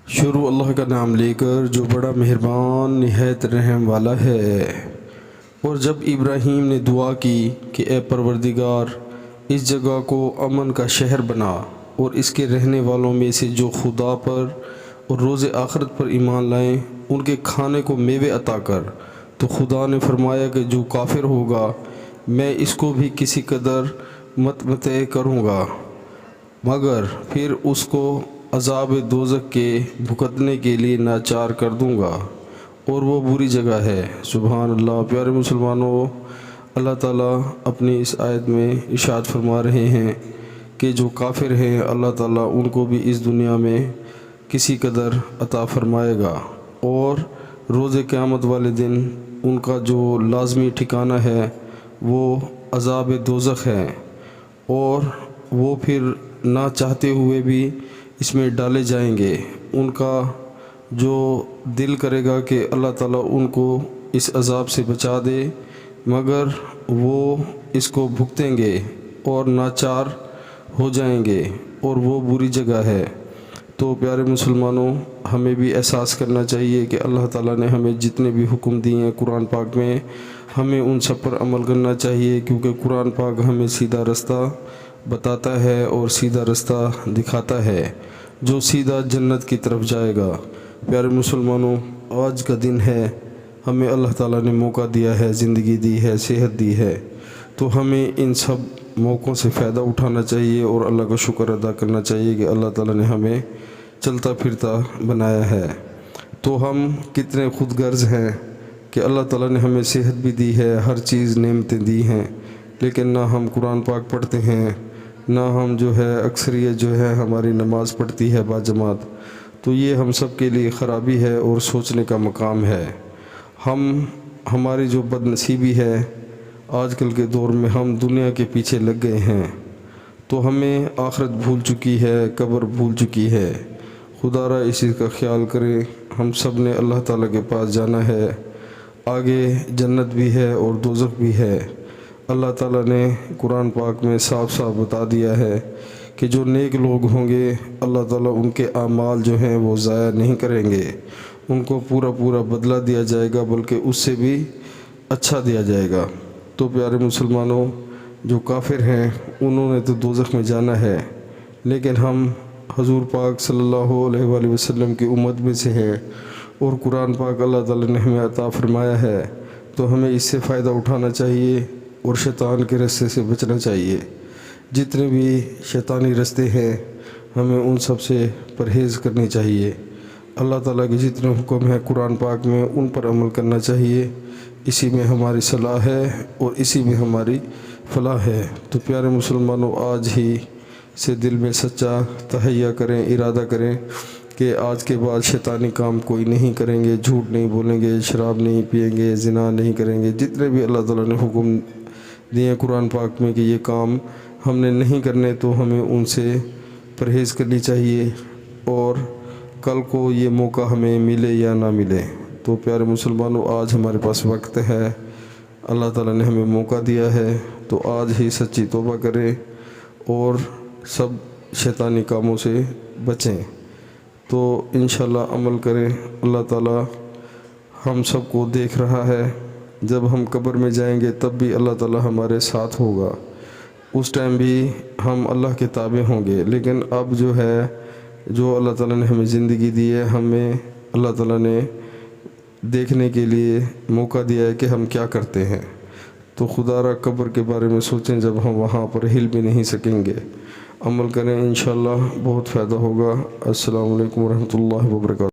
شروع اللہ کا نام لے کر جو بڑا مہربان نہایت رحم والا ہے۔ اور جب ابراہیم نے دعا کی کہ اے پروردگار اس جگہ کو امن کا شہر بنا اور اس کے رہنے والوں میں سے جو خدا پر اور روز آخرت پر ایمان لائیں ان کے کھانے کو میوے عطا کر، تو خدا نے فرمایا کہ جو کافر ہوگا میں اس کو بھی کسی قدر متمتع کروں گا، مگر پھر اس کو عذاب دوزخ کے بھگتنے کے لیے ناچار کر دوں گا، اور وہ بری جگہ ہے۔ سبحان اللہ۔ پیارے مسلمانوں، اللہ تعالیٰ اپنی اس آیت میں ارشاد فرما رہے ہیں کہ جو کافر ہیں اللہ تعالیٰ ان کو بھی اس دنیا میں کسی قدر عطا فرمائے گا، اور روز قیامت والے دن ان کا جو لازمی ٹھکانہ ہے وہ عذاب دوزخ ہے، اور وہ پھر نہ چاہتے ہوئے بھی اس میں ڈالے جائیں گے۔ ان کا جو دل کرے گا کہ اللہ تعالیٰ ان کو اس عذاب سے بچا دے، مگر وہ اس کو بھگتیں گے اور ناچار ہو جائیں گے، اور وہ بری جگہ ہے۔ تو پیارے مسلمانوں، ہمیں بھی احساس کرنا چاہیے کہ اللہ تعالیٰ نے ہمیں جتنے بھی حکم دیے ہیں قرآن پاک میں، ہمیں ان سب پر عمل کرنا چاہیے، کیونکہ قرآن پاک ہمیں سیدھا رستہ بتاتا ہے اور سیدھا رستہ دکھاتا ہے جو سیدھا جنت کی طرف جائے گا۔ پیارے مسلمانوں، آج کا دن ہے، ہمیں اللہ تعالیٰ نے موقع دیا ہے، زندگی دی ہے، صحت دی ہے، تو ہمیں ان سب موقعوں سے فائدہ اٹھانا چاہیے اور اللہ کا شکر ادا کرنا چاہیے کہ اللہ تعالیٰ نے ہمیں چلتا پھرتا بنایا ہے۔ تو ہم کتنے خود غرض ہیں کہ اللہ تعالیٰ نے ہمیں صحت بھی دی ہے، ہر چیز نعمتیں دی ہیں، لیکن نہ ہم قرآن پاک پڑھتے ہیں، نہ ہم اکثریت جو ہے ہماری نماز پڑھتی ہے باجماعت۔ تو یہ ہم سب کے لیے خرابی ہے اور سوچنے کا مقام ہے۔ ہماری جو بد نصیبی ہے، آج کل کے دور میں ہم دنیا کے پیچھے لگ گئے ہیں، تو ہمیں آخرت بھول چکی ہے، قبر بھول چکی ہے۔ خدا را اس چیز کا خیال کرے، ہم سب نے اللہ تعالیٰ کے پاس جانا ہے، آگے جنت بھی ہے اور دوزخ بھی ہے۔ اللہ تعالیٰ نے قرآن پاک میں صاف صاف بتا دیا ہے کہ جو نیک لوگ ہوں گے اللہ تعالیٰ ان کے اعمال جو ہیں وہ ضائع نہیں کریں گے، ان کو پورا پورا بدلہ دیا جائے گا، بلکہ اس سے بھی اچھا دیا جائے گا۔ تو پیارے مسلمانوں، جو کافر ہیں انہوں نے تو دوزخ میں جانا ہے، لیکن ہم حضور پاک صلی اللہ علیہ وآلہ وسلم کی امت میں سے ہیں، اور قرآن پاک اللہ تعالیٰ نے ہمیں عطا فرمایا ہے، تو ہمیں اس سے فائدہ اٹھانا چاہیے اور شیطان کے رستے سے بچنا چاہیے۔ جتنے بھی شیطانی رستے ہیں ہمیں ان سب سے پرہیز کرنی چاہیے۔ اللہ تعالیٰ کے جتنے حکم ہیں قرآن پاک میں ان پر عمل کرنا چاہیے، اسی میں ہماری صلاح ہے اور اسی میں ہماری فلاح ہے۔ تو پیارے مسلمانوں، آج ہی سے دل میں سچا تہیہ کریں، ارادہ کریں کہ آج کے بعد شیطانی کام کوئی نہیں کریں گے، جھوٹ نہیں بولیں گے، شراب نہیں پئیں گے، زنا نہیں کریں گے۔ جتنے بھی اللہ تعالیٰ نے حکم دیے قرآن پاک میں کہ یہ کام ہم نے نہیں کرنے، تو ہمیں ان سے پرہیز کرنی چاہیے، اور کل کو یہ موقع ہمیں ملے یا نہ ملے۔ تو پیارے مسلمانوں، آج ہمارے پاس وقت ہے، اللہ تعالیٰ نے ہمیں موقع دیا ہے، تو آج ہی سچی توبہ کریں اور سب شیطانی کاموں سے بچیں، تو انشاءاللہ عمل کریں۔ اللہ تعالیٰ ہم سب کو دیکھ رہا ہے، جب ہم قبر میں جائیں گے تب بھی اللہ تعالیٰ ہمارے ساتھ ہوگا، اس ٹائم بھی ہم اللہ کے تابع ہوں گے۔ لیکن اب جو اللہ تعالیٰ نے ہمیں زندگی دی ہے، ہمیں اللہ تعالیٰ نے دیکھنے کے لیے موقع دیا ہے کہ ہم کیا کرتے ہیں۔ تو خدا را قبر کے بارے میں سوچیں، جب ہم وہاں پر ہل بھی نہیں سکیں گے۔ عمل کریں، انشاءاللہ بہت فائدہ ہوگا۔ السلام علیکم ورحمۃ اللہ وبرکاتہ۔